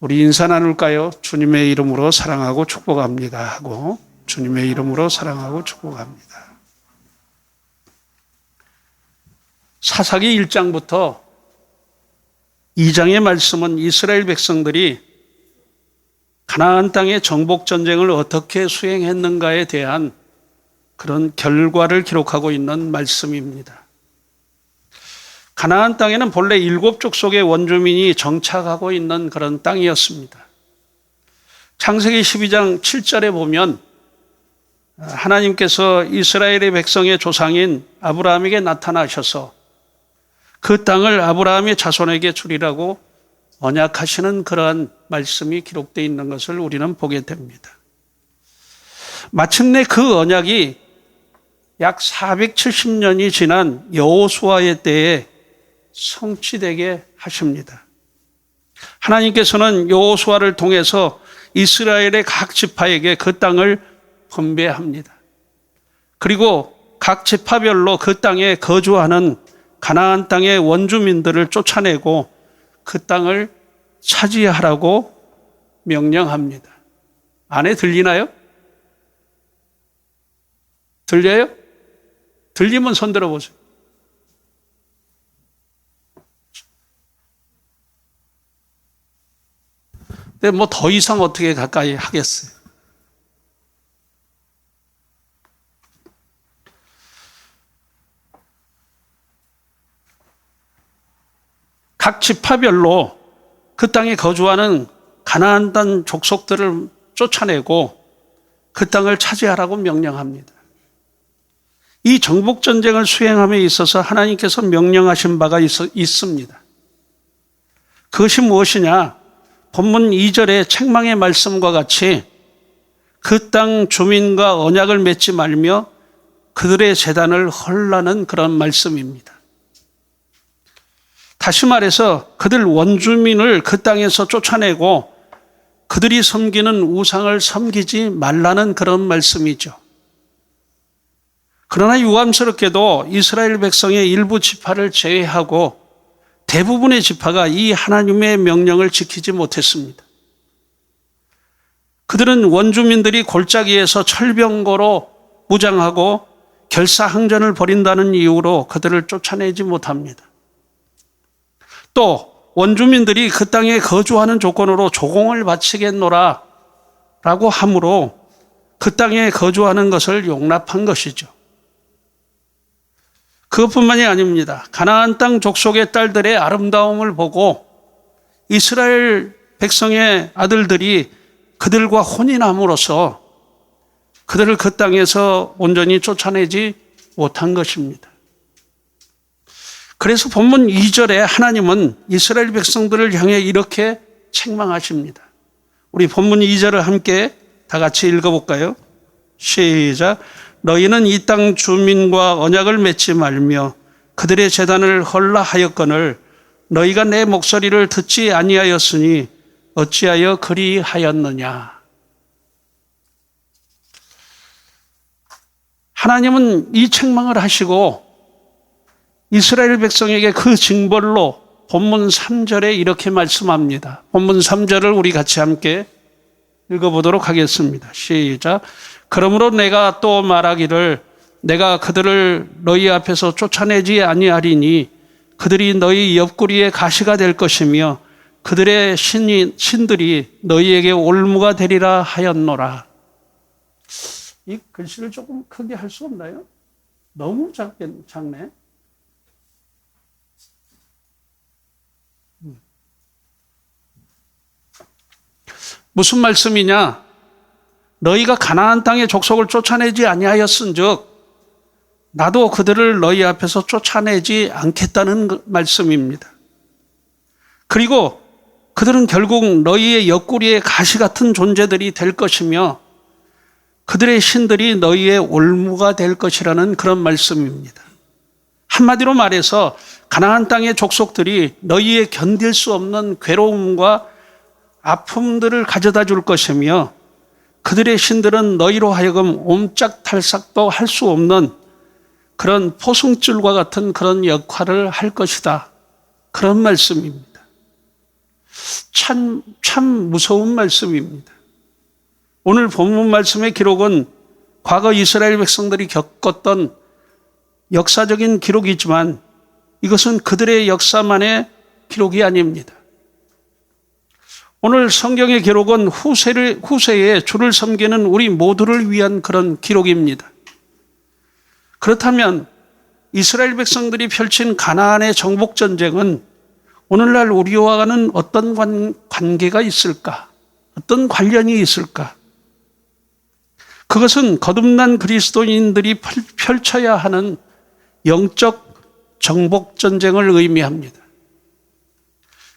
우리 인사 나눌까요? 주님의 이름으로 사랑하고 축복합니다 하고 주님의 이름으로 사랑하고 축복합니다. 사사기 1장부터 2장의 말씀은 이스라엘 백성들이 가나안 땅의 정복 전쟁을 어떻게 수행했는가에 대한 그런 결과를 기록하고 있는 말씀입니다. 가나안 땅에는 본래 7족속의 원주민이 정착하고 있는 그런 땅이었습니다. 창세기 12장 7절에 보면 하나님께서 이스라엘의 백성의 조상인 아브라함에게 나타나셔서 그 땅을 아브라함의 자손에게 주리라고 언약하시는 그러한 말씀이 기록되어 있는 것을 우리는 보게 됩니다. 마침내 그 언약이 약 470년이 지난 여호수아의 때에 성취되게 하십니다. 하나님께서는 여호수아를 통해서 이스라엘의 각 지파에게 그 땅을 분배합니다. 그리고 각 지파별로 그 땅에 거주하는 가나안 땅의 원주민들을 쫓아내고 그 땅을 차지하라고 명령합니다. 안에 들리나요? 들려요? 들리면 손 들어보세요. 근데 뭐 더 이상 어떻게 가까이 하겠어요? 각 지파별로 그 땅에 거주하는 가나안 땅 족속들을 쫓아내고 그 땅을 차지하라고 명령합니다. 이 정복전쟁을 수행함에 있어서 하나님께서 명령하신 바가 있습니다. 그것이 무엇이냐? 본문 2절의 책망의 말씀과 같이 그 땅 주민과 언약을 맺지 말며 그들의 재단을 헐라는 그런 말씀입니다. 다시 말해서 그들 원주민을 그 땅에서 쫓아내고 그들이 섬기는 우상을 섬기지 말라는 그런 말씀이죠. 그러나 유감스럽게도 이스라엘 백성의 일부 지파를 제외하고 대부분의 지파가 이 하나님의 명령을 지키지 못했습니다. 그들은 원주민들이 골짜기에서 철병거로 무장하고 결사항전을 벌인다는 이유로 그들을 쫓아내지 못합니다. 또 원주민들이 그 땅에 거주하는 조건으로 조공을 바치겠노라 라고 하므로 그 땅에 거주하는 것을 용납한 것이죠. 그것뿐만이 아닙니다. 가나안 땅 족속의 딸들의 아름다움을 보고 이스라엘 백성의 아들들이 그들과 혼인함으로써 그들을 그 땅에서 온전히 쫓아내지 못한 것입니다. 그래서 본문 2절에 하나님은 이스라엘 백성들을 향해 이렇게 책망하십니다. 우리 본문 2절을 함께 다 같이 읽어볼까요? 시작. 너희는 이 땅 주민과 언약을 맺지 말며 그들의 제단을 헐라 하였거늘 너희가 내 목소리를 듣지 아니하였으니 어찌하여 그리하였느냐. 하나님은 이 책망을 하시고 이스라엘 백성에게 그 징벌로 본문 3절에 이렇게 말씀합니다. 본문 3절을 우리 같이 함께 읽어보도록 하겠습니다. 시작. 그러므로 내가 또 말하기를 내가 그들을 너희 앞에서 쫓아내지 아니하리니 그들이 너희 옆구리에 가시가 될 것이며 그들의 신들이 너희에게 올무가 되리라 하였노라. 이 글씨를 조금 크게 할 수 없나요? 너무 작네. 무슨 말씀이냐? 너희가 가나안 땅의 족속을 쫓아내지 아니하였은즉 나도 그들을 너희 앞에서 쫓아내지 않겠다는 말씀입니다. 그리고 그들은 결국 너희의 옆구리에 가시 같은 존재들이 될 것이며 그들의 신들이 너희의 올무가 될 것이라는 그런 말씀입니다. 한마디로 말해서 가나안 땅의 족속들이 너희의 견딜 수 없는 괴로움과 아픔들을 가져다 줄 것이며 그들의 신들은 너희로 하여금 옴짝달싹도 할 수 없는 그런 포승줄과 같은 그런 역할을 할 것이다. 그런 말씀입니다. 참 무서운 말씀입니다. 오늘 본문 말씀의 기록은 과거 이스라엘 백성들이 겪었던 역사적인 기록이지만 이것은 그들의 역사만의 기록이 아닙니다. 오늘 성경의 기록은 후세에 주를 섬기는 우리 모두를 위한 그런 기록입니다. 그렇다면 이스라엘 백성들이 펼친 가나안의 정복 전쟁은 오늘날 우리와는 어떤 관계가 있을까? 어떤 관련이 있을까? 그것은 거듭난 그리스도인들이 펼쳐야 하는 영적 정복 전쟁을 의미합니다.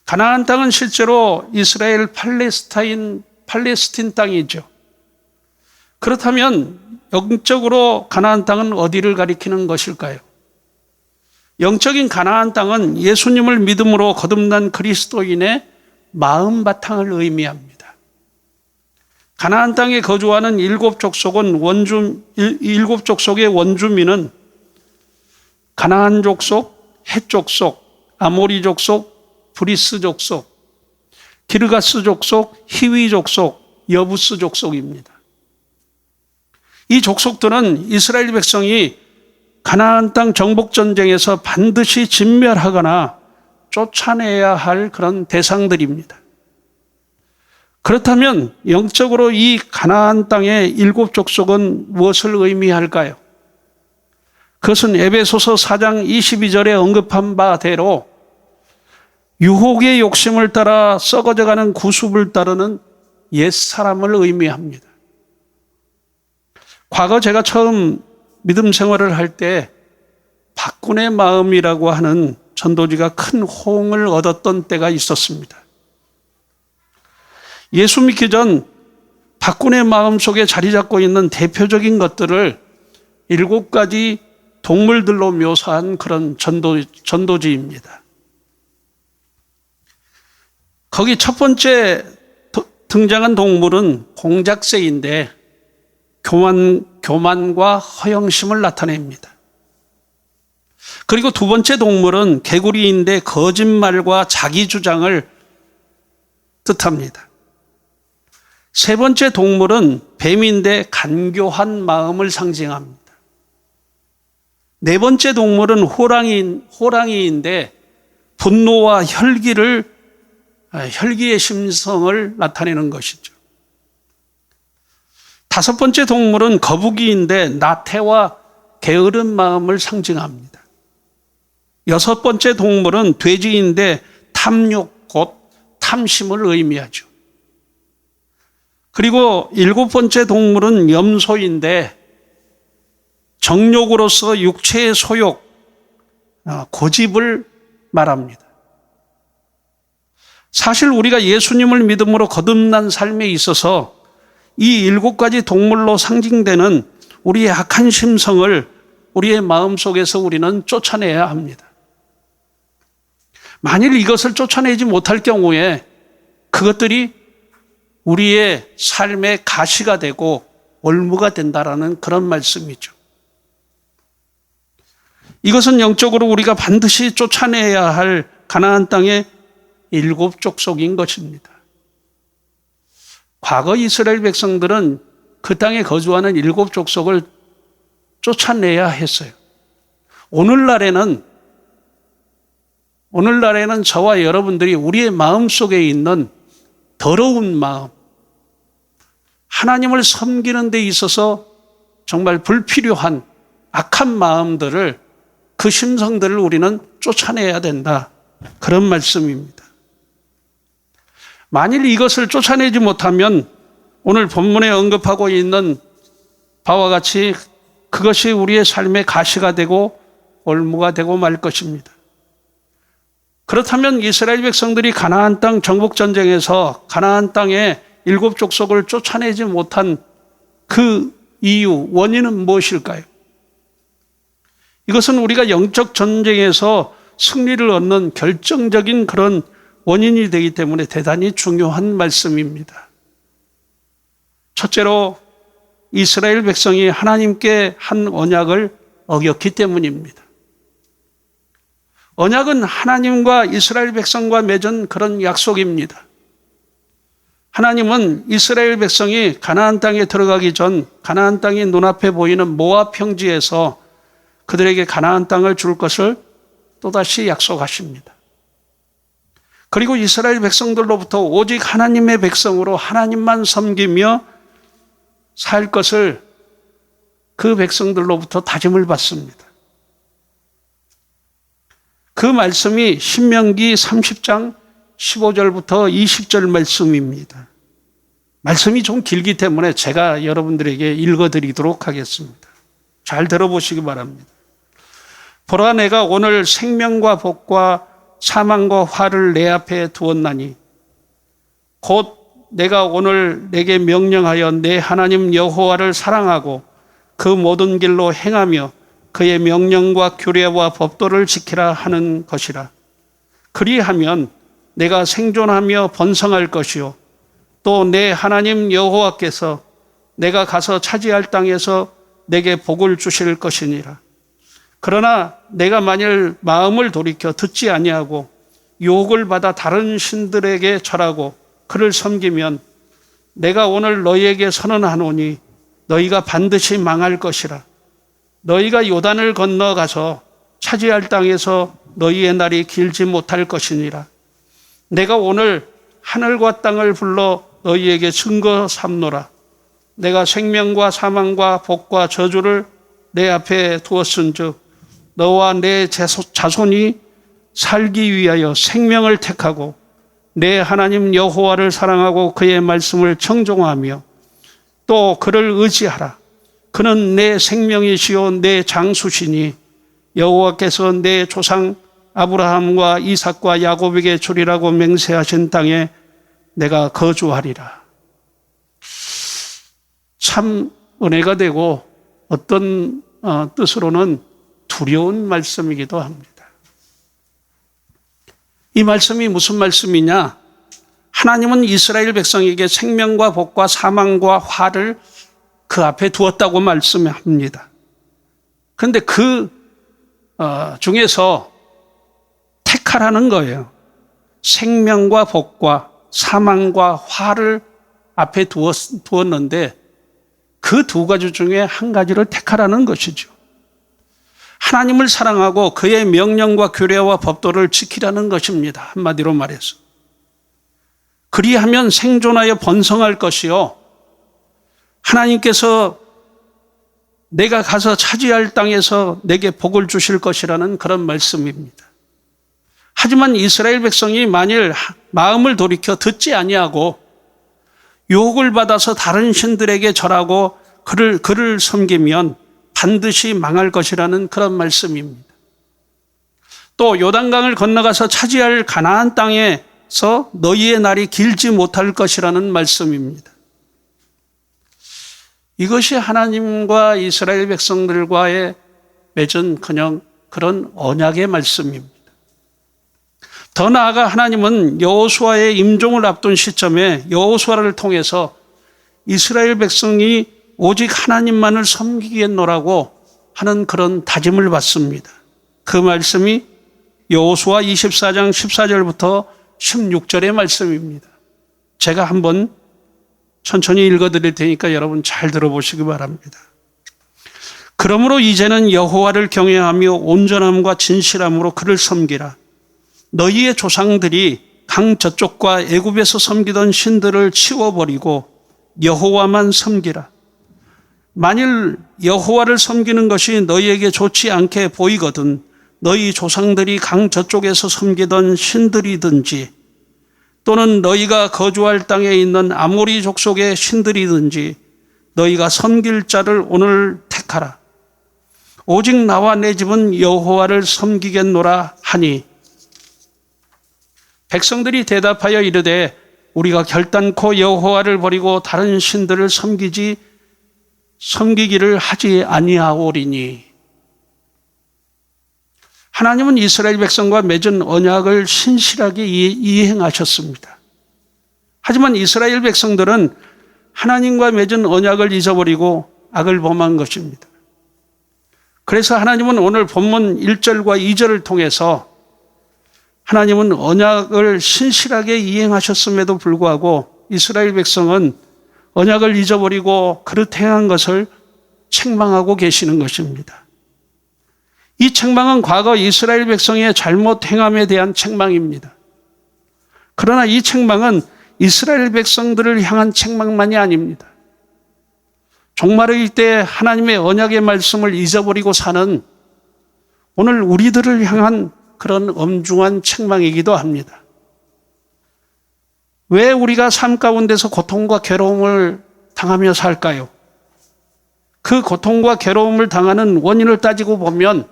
가나안 땅은 실제로 이스라엘 팔레스틴 땅이죠. 그렇다면 영적으로 가나안 땅은 어디를 가리키는 것일까요? 영적인 가나안 땅은 예수님을 믿음으로 거듭난 그리스도인의 마음 바탕을 의미합니다. 가나안 땅에 거주하는 일곱 족속의 원주민은 가나안 족속, 헷 족속, 아모리 족속, 브리스 족속, 기르가스 족속, 히위 족속, 여부스 족속입니다. 이 족속들은 이스라엘 백성이 가나안 땅 정복 전쟁에서 반드시 진멸하거나 쫓아내야 할 그런 대상들입니다. 그렇다면 영적으로 이 가나안 땅의 일곱 족속은 무엇을 의미할까요? 그것은 에베소서 4장 22절에 언급한 바대로 유혹의 욕심을 따라 썩어져가는 구습을 따르는 옛사람을 의미합니다. 과거 제가 처음 믿음 생활을 할 때 박군의 마음이라고 하는 전도지가 큰 호응을 얻었던 때가 있었습니다. 예수 믿기 전 박군의 마음 속에 자리 잡고 있는 대표적인 것들을 7가지 동물들로 묘사한 그런 전도지입니다. 거기 첫 번째 등장한 동물은 공작새인데 교만과 허영심을 나타냅니다. 그리고 두 번째 동물은 개구리인데 거짓말과 자기 주장을 뜻합니다. 세 번째 동물은 뱀인데 간교한 마음을 상징합니다. 네 번째 동물은 호랑이인데 분노와 혈기의 심성을 나타내는 것이죠. 다섯 번째 동물은 거북이인데 나태와 게으른 마음을 상징합니다. 여섯 번째 동물은 돼지인데 탐욕, 곧 탐심을 의미하죠. 그리고 일곱 번째 동물은 염소인데 정욕으로서 육체의 소욕, 고집을 말합니다. 사실 우리가 예수님을 믿음으로 거듭난 삶에 있어서 이 7가지 동물로 상징되는 우리의 악한 심성을 우리의 마음속에서 우리는 쫓아내야 합니다. 만일 이것을 쫓아내지 못할 경우에 그것들이 우리의 삶의 가시가 되고 올무가 된다라는 그런 말씀이죠. 이것은 영적으로 우리가 반드시 쫓아내야 할 가나안 땅의 7족속인 것입니다. 과거 이스라엘 백성들은 그 땅에 거주하는 7족속을 쫓아내야 했어요. 오늘날에는 저와 여러분들이 우리의 마음속에 있는 더러운 마음, 하나님을 섬기는 데 있어서 정말 불필요한 악한 마음들을, 그 심성들을 우리는 쫓아내야 된다. 그런 말씀입니다. 만일 이것을 쫓아내지 못하면 오늘 본문에 언급하고 있는 바와 같이 그것이 우리의 삶의 가시가 되고 올무가 되고 말 것입니다. 그렇다면 이스라엘 백성들이 가나안 땅 정복 전쟁에서 가나안 땅의 7족속을 쫓아내지 못한 그 이유, 원인은 무엇일까요? 이것은 우리가 영적 전쟁에서 승리를 얻는 결정적인 그런 원인이 되기 때문에 대단히 중요한 말씀입니다. 첫째로 이스라엘 백성이 하나님께 한 언약을 어겼기 때문입니다. 언약은 하나님과 이스라엘 백성과 맺은 그런 약속입니다. 하나님은 이스라엘 백성이 가나안 땅에 들어가기 전 가나안 땅이 눈앞에 보이는 모압 평지에서 그들에게 가나안 땅을 줄 것을 또다시 약속하십니다. 그리고 이스라엘 백성들로부터 오직 하나님의 백성으로 하나님만 섬기며 살 것을 그 백성들로부터 다짐을 받습니다. 그 말씀이 신명기 30장 15절부터 20절 말씀입니다. 말씀이 좀 길기 때문에 제가 여러분들에게 읽어드리도록 하겠습니다. 잘 들어보시기 바랍니다. 보라, 내가 오늘 생명과 복과 사망과 화를 내 앞에 두었나니 곧 내가 오늘 내게 명령하여 내 하나님 여호와를 사랑하고 그 모든 길로 행하며 그의 명령과 규례와 법도를 지키라 하는 것이라. 그리하면 내가 생존하며 번성할 것이요 또 내 하나님 여호와께서 내가 가서 차지할 땅에서 내게 복을 주실 것이니라. 그러나 내가 만일 마음을 돌이켜 듣지 아니하고 유혹을 받아 다른 신들에게 절하고 그를 섬기면 내가 오늘 너희에게 선언하노니 너희가 반드시 망할 것이라. 너희가 요단을 건너가서 차지할 땅에서 너희의 날이 길지 못할 것이니라. 내가 오늘 하늘과 땅을 불러 너희에게 증거 삼노라. 내가 생명과 사망과 복과 저주를 내 앞에 두었은즉 너와 내 자손이 살기 위하여 생명을 택하고 내 하나님 여호와를 사랑하고 그의 말씀을 청종하며 또 그를 의지하라. 그는 내 생명이시요 내 장수시니 여호와께서 내 조상 아브라함과 이삭과 야곱에게 주리라고 맹세하신 땅에 내가 거주하리라. 참 은혜가 되고 어떤 뜻으로는 두려운 말씀이기도 합니다. 이 말씀이 무슨 말씀이냐? 하나님은 이스라엘 백성에게 생명과 복과 사망과 화를 그 앞에 두었다고 말씀합니다. 그런데 그 중에서 택하라는 거예요. 생명과 복과 사망과 화를 앞에 두었는데 그 두 가지 중에 한 가지를 택하라는 것이죠. 하나님을 사랑하고 그의 명령과 규례와 법도를 지키라는 것입니다. 한마디로 말해서. 그리하면 생존하여 번성할 것이요. 하나님께서 내가 가서 차지할 땅에서 내게 복을 주실 것이라는 그런 말씀입니다. 하지만 이스라엘 백성이 만일 마음을 돌이켜 듣지 아니하고 유혹을 받아서 다른 신들에게 절하고 그를 섬기면 반드시 망할 것이라는 그런 말씀입니다. 또 요단강을 건너가서 차지할 가나안 땅에서 너희의 날이 길지 못할 것이라는 말씀입니다. 이것이 하나님과 이스라엘 백성들과의 맺은 그런 언약의 말씀입니다. 더 나아가 하나님은 여호수아의 임종을 앞둔 시점에 여호수아를 통해서 이스라엘 백성이 오직 하나님만을 섬기겠노라고 하는 그런 다짐을 받습니다. 그 말씀이 여호수아 24장 14절부터 16절의 말씀입니다. 제가 한번 천천히 읽어드릴 테니까 여러분 잘 들어보시기 바랍니다. 그러므로 이제는 여호와를 경외하며 온전함과 진실함으로 그를 섬기라. 너희의 조상들이 강 저쪽과 애굽에서 섬기던 신들을 치워버리고 여호와만 섬기라. 만일 여호와를 섬기는 것이 너희에게 좋지 않게 보이거든 너희 조상들이 강 저쪽에서 섬기던 신들이든지 또는 너희가 거주할 땅에 있는 아모리 족속의 신들이든지 너희가 섬길 자를 오늘 택하라. 오직 나와 내 집은 여호와를 섬기겠노라 하니 백성들이 대답하여 이르되 우리가 결단코 여호와를 버리고 다른 신들을 섬기기를 하지 아니하오리니. 하나님은 이스라엘 백성과 맺은 언약을 신실하게 이행하셨습니다. 하지만 이스라엘 백성들은 하나님과 맺은 언약을 잊어버리고 악을 범한 것입니다. 그래서 하나님은 오늘 본문 1절과 2절을 통해서 하나님은 언약을 신실하게 이행하셨음에도 불구하고 이스라엘 백성은 언약을 잊어버리고 그릇 행한 것을 책망하고 계시는 것입니다. 이 책망은 과거 이스라엘 백성의 잘못 행함에 대한 책망입니다. 그러나 이 책망은 이스라엘 백성들을 향한 책망만이 아닙니다. 종말의 때 하나님의 언약의 말씀을 잊어버리고 사는 오늘 우리들을 향한 그런 엄중한 책망이기도 합니다. 왜 우리가 삶 가운데서 고통과 괴로움을 당하며 살까요? 그 고통과 괴로움을 당하는 원인을 따지고 보면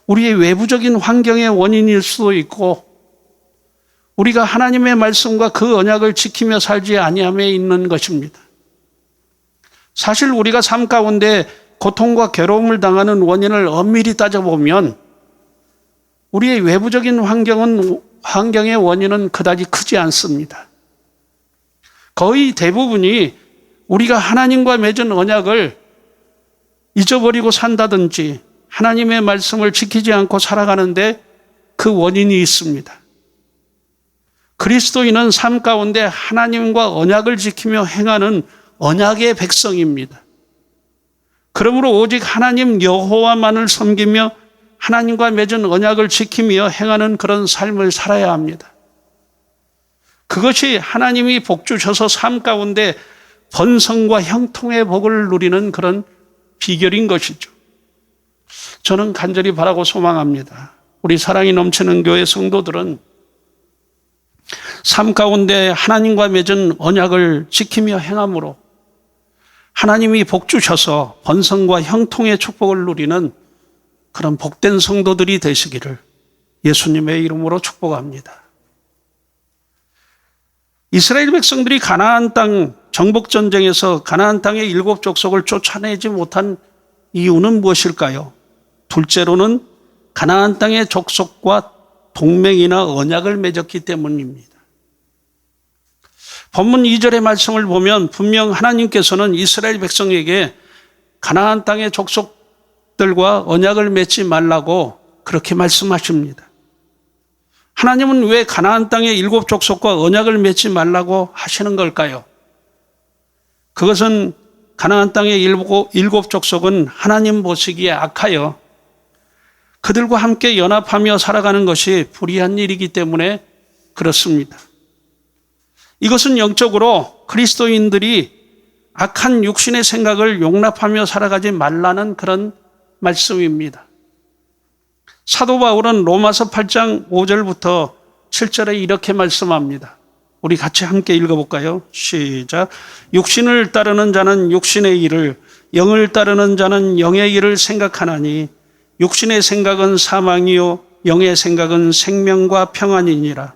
우리의 외부적인 환경의 원인일 수도 있고 우리가 하나님의 말씀과 그 언약을 지키며 살지 아니함에 있는 것입니다. 사실 우리가 삶 가운데 고통과 괴로움을 당하는 원인을 엄밀히 따져보면 우리의 외부적인 환경의 원인은 그다지 크지 않습니다. 거의 대부분이 우리가 하나님과 맺은 언약을 잊어버리고 산다든지 하나님의 말씀을 지키지 않고 살아가는데 그 원인이 있습니다. 그리스도인은 삶 가운데 하나님과 언약을 지키며 행하는 언약의 백성입니다. 그러므로 오직 하나님 여호와만을 섬기며 하나님과 맺은 언약을 지키며 행하는 그런 삶을 살아야 합니다. 그것이 하나님이 복 주셔서 삶 가운데 번성과 형통의 복을 누리는 그런 비결인 것이죠. 저는 간절히 바라고 소망합니다. 우리 사랑이 넘치는 교회 성도들은 삶 가운데 하나님과 맺은 언약을 지키며 행함으로 하나님이 복 주셔서 번성과 형통의 축복을 누리는 그런 복된 성도들이 되시기를 예수님의 이름으로 축복합니다. 이스라엘 백성들이 가나안 땅 정복전쟁에서 가나안 땅의 7 족속을 쫓아내지 못한 이유는 무엇일까요? 둘째로는 가나안 땅의 족속과 동맹이나 언약을 맺었기 때문입니다. 본문 2절의 말씀을 보면 분명 하나님께서는 이스라엘 백성에게 가나안 땅의 족속들과 언약을 맺지 말라고 그렇게 말씀하십니다. 하나님은 왜 가나안 땅의 7 족속과 언약을 맺지 말라고 하시는 걸까요? 그것은 가나안 땅의 7 족속은 하나님 보시기에 악하여 그들과 함께 연합하며 살아가는 것이 불의한 일이기 때문에 그렇습니다. 이것은 영적으로 그리스도인들이 악한 육신의 생각을 용납하며 살아가지 말라는 그런 말씀입니다. 사도 바울은 로마서 8장 5절부터 7절에 이렇게 말씀합니다. 우리 같이 함께 읽어볼까요? 시작. 육신을 따르는 자는 육신의 일을, 영을 따르는 자는 영의 일을 생각하나니 육신의 생각은 사망이요 영의 생각은 생명과 평안이니라.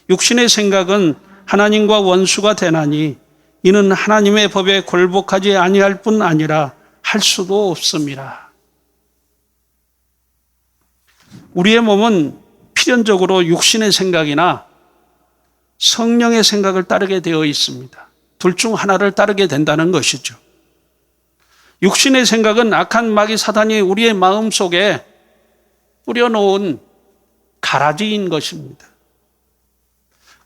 육신의 생각은 하나님과 원수가 되나니 이는 하나님의 법에 굴복하지 아니할 뿐 아니라 할 수도 없음이라. 우리의 몸은 필연적으로 육신의 생각이나 성령의 생각을 따르게 되어 있습니다. 둘 중 하나를 따르게 된다는 것이죠. 육신의 생각은 악한 마귀 사단이 우리의 마음속에 뿌려놓은 가라지인 것입니다.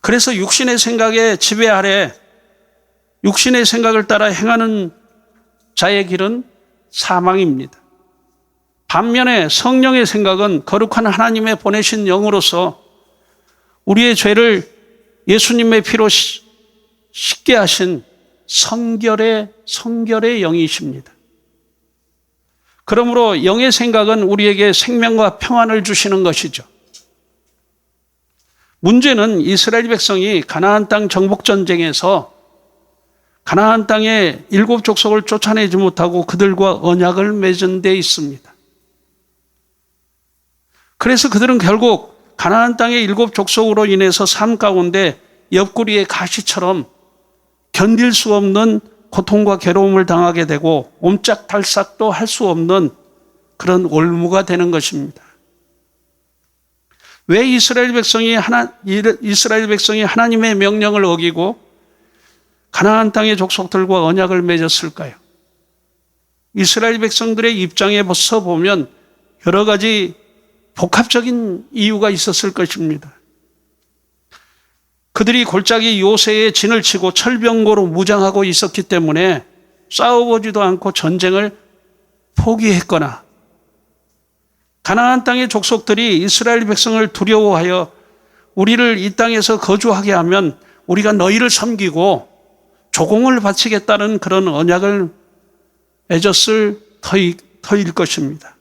그래서 육신의 생각의 지배 아래 육신의 생각을 따라 행하는 자의 길은 사망입니다. 반면에 성령의 생각은 거룩한 하나님의 보내신 영으로서 우리의 죄를 예수님의 피로 씻게 하신 성결의 영이십니다. 그러므로 영의 생각은 우리에게 생명과 평안을 주시는 것이죠. 문제는 이스라엘 백성이 가나안 땅 정복전쟁에서 가나안 땅의 7 족속을 쫓아내지 못하고 그들과 언약을 맺은 데 있습니다. 그래서 그들은 결국 가나안 땅의 7 족속으로 인해서 삶 가운데 옆구리의 가시처럼 견딜 수 없는 고통과 괴로움을 당하게 되고 옴짝달싹도 할 수 없는 그런 올무가 되는 것입니다. 왜 이스라엘 백성이 하나님의 명령을 어기고 가나안 땅의 족속들과 언약을 맺었을까요? 이스라엘 백성들의 입장에 서 보면 여러 가지 복합적인 이유가 있었을 것입니다. 그들이 골짜기 요새에 진을 치고 철병거로 무장하고 있었기 때문에 싸워보지도 않고 전쟁을 포기했거나, 가나안 땅의 족속들이 이스라엘 백성을 두려워하여 우리를 이 땅에서 거주하게 하면 우리가 너희를 섬기고 조공을 바치겠다는 그런 언약을 맺었을 터일 것입니다.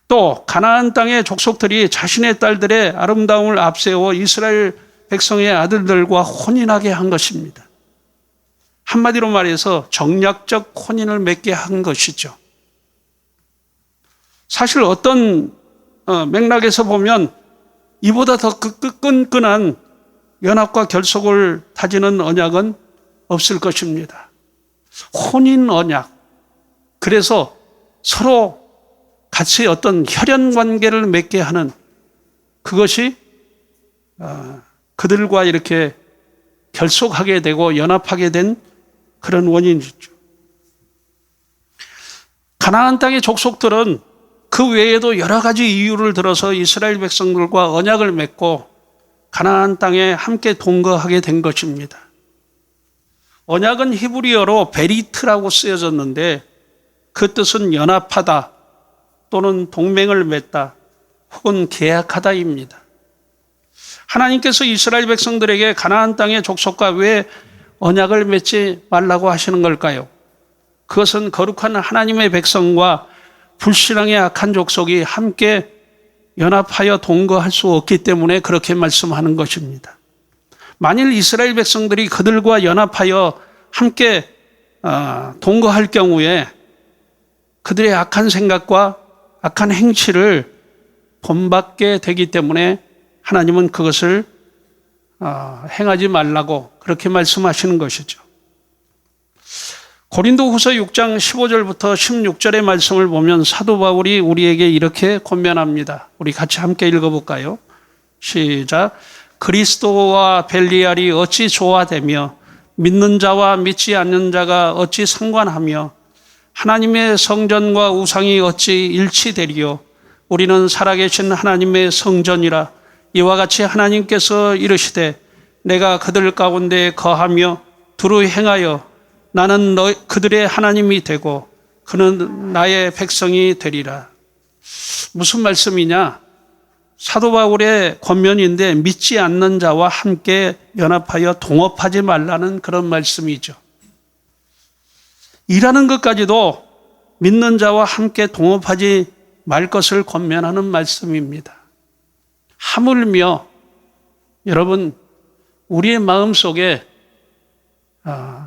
또 가나안 땅의 족속들이 자신의 딸들의 아름다움을 앞세워 이스라엘 백성의 아들들과 혼인하게 한 것입니다. 한마디로 말해서 정략적 혼인을 맺게 한 것이죠. 사실 어떤 맥락에서 보면 이보다 더 끈끈한 연합과 결속을 다지는 언약은 없을 것입니다. 혼인 언약. 그래서 서로 같이 어떤 혈연 관계를 맺게 하는 그것이 그들과 이렇게 결속하게 되고 연합하게 된 그런 원인이죠. 가나안 땅의 족속들은 그 외에도 여러 가지 이유를 들어서 이스라엘 백성들과 언약을 맺고 가나안 땅에 함께 동거하게 된 것입니다. 언약은 히브리어로 베리트라고 쓰여졌는데 그 뜻은 연합하다 또는 동맹을 맺다 혹은 계약하다입니다. 하나님께서 이스라엘 백성들에게 가나안 땅의 족속과 왜 언약을 맺지 말라고 하시는 걸까요? 그것은 거룩한 하나님의 백성과 불신앙의 악한 족속이 함께 연합하여 동거할 수 없기 때문에 그렇게 말씀하는 것입니다. 만일 이스라엘 백성들이 그들과 연합하여 함께 동거할 경우에 그들의 악한 생각과 악한 행치를 본받게 되기 때문에 하나님은 그것을 행하지 말라고 그렇게 말씀하시는 것이죠. 고린도후서 6장 15절부터 16절의 말씀을 보면 사도 바울이 우리에게 이렇게 권면합니다. 우리 같이 함께 읽어볼까요? 시작. 그리스도와 벨리알이 어찌 조화되며 믿는 자와 믿지 않는 자가 어찌 상관하며 하나님의 성전과 우상이 어찌 일치되리요. 우리는 살아계신 하나님의 성전이라. 이와 같이 하나님께서 이르시되 내가 그들 가운데 거하며 두루 행하여 나는 그들의 하나님이 되고 그는 나의 백성이 되리라. 무슨 말씀이냐? 사도 바울의 권면인데 믿지 않는 자와 함께 연합하여 동업하지 말라는 그런 말씀이죠. 일하는 것까지도 믿는 자와 함께 동업하지 말 것을 권면하는 말씀입니다. 하물며 여러분 우리의 마음속에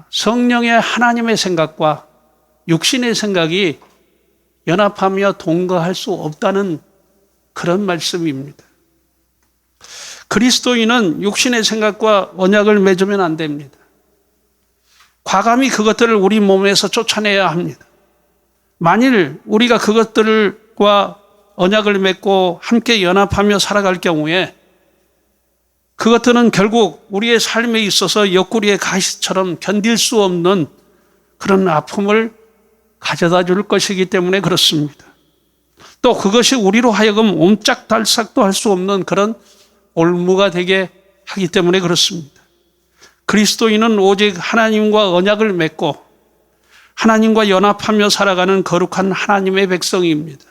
성령의 하나님의 생각과 육신의 생각이 연합하며 동거할 수 없다는 그런 말씀입니다. 그리스도인은 육신의 생각과 언약을 맺으면 안 됩니다. 과감히 그것들을 우리 몸에서 쫓아내야 합니다. 만일 우리가 그것들과 언약을 맺고 함께 연합하며 살아갈 경우에 그것들은 결국 우리의 삶에 있어서 옆구리의 가시처럼 견딜 수 없는 그런 아픔을 가져다 줄 것이기 때문에 그렇습니다. 또 그것이 우리로 하여금 옴짝달싹도 할 수 없는 그런 올무가 되게 하기 때문에 그렇습니다. 그리스도인은 오직 하나님과 언약을 맺고 하나님과 연합하며 살아가는 거룩한 하나님의 백성입니다.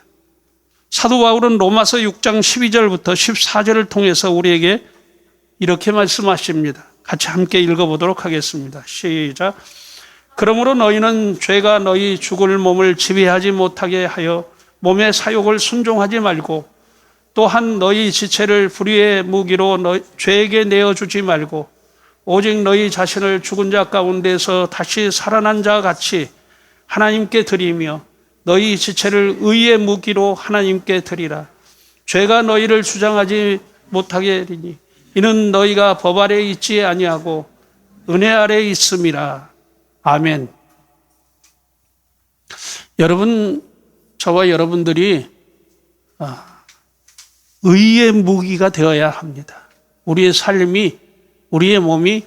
사도 바울은 로마서 6장 12절부터 14절을 통해서 우리에게 이렇게 말씀하십니다. 같이 함께 읽어보도록 하겠습니다. 시작. 그러므로 너희는 죄가 너희 죽을 몸을 지배하지 못하게 하여 몸의 사욕을 순종하지 말고 또한 너희 지체를 불의의 무기로 죄에게 내어주지 말고 오직 너희 자신을 죽은 자 가운데서 다시 살아난 자 같이 하나님께 드리며 너희 지체를 의의 무기로 하나님께 드리라. 죄가 너희를 주장하지 못하게 하리니 이는 너희가 법 아래 있지 아니하고 은혜 아래 있음이라. 아멘. 여러분, 저와 여러분들이 의의 무기가 되어야 합니다. 우리의 삶이, 우리의 몸이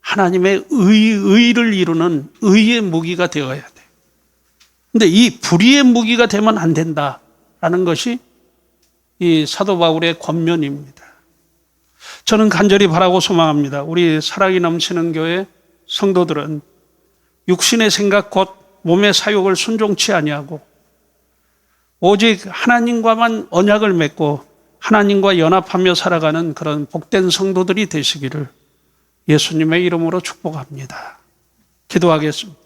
하나님의 의를 이루는 의의 무기가 되어야 돼요. 근데 이 불의의 무기가 되면 안 된다라는 것이 이 사도 바울의 권면입니다. 저는 간절히 바라고 소망합니다. 우리 사랑이 넘치는 교회 성도들은 육신의 생각 곧 몸의 사욕을 순종치 아니하고 오직 하나님과만 언약을 맺고 하나님과 연합하며 살아가는 그런 복된 성도들이 되시기를 예수님의 이름으로 축복합니다. 기도하겠습니다.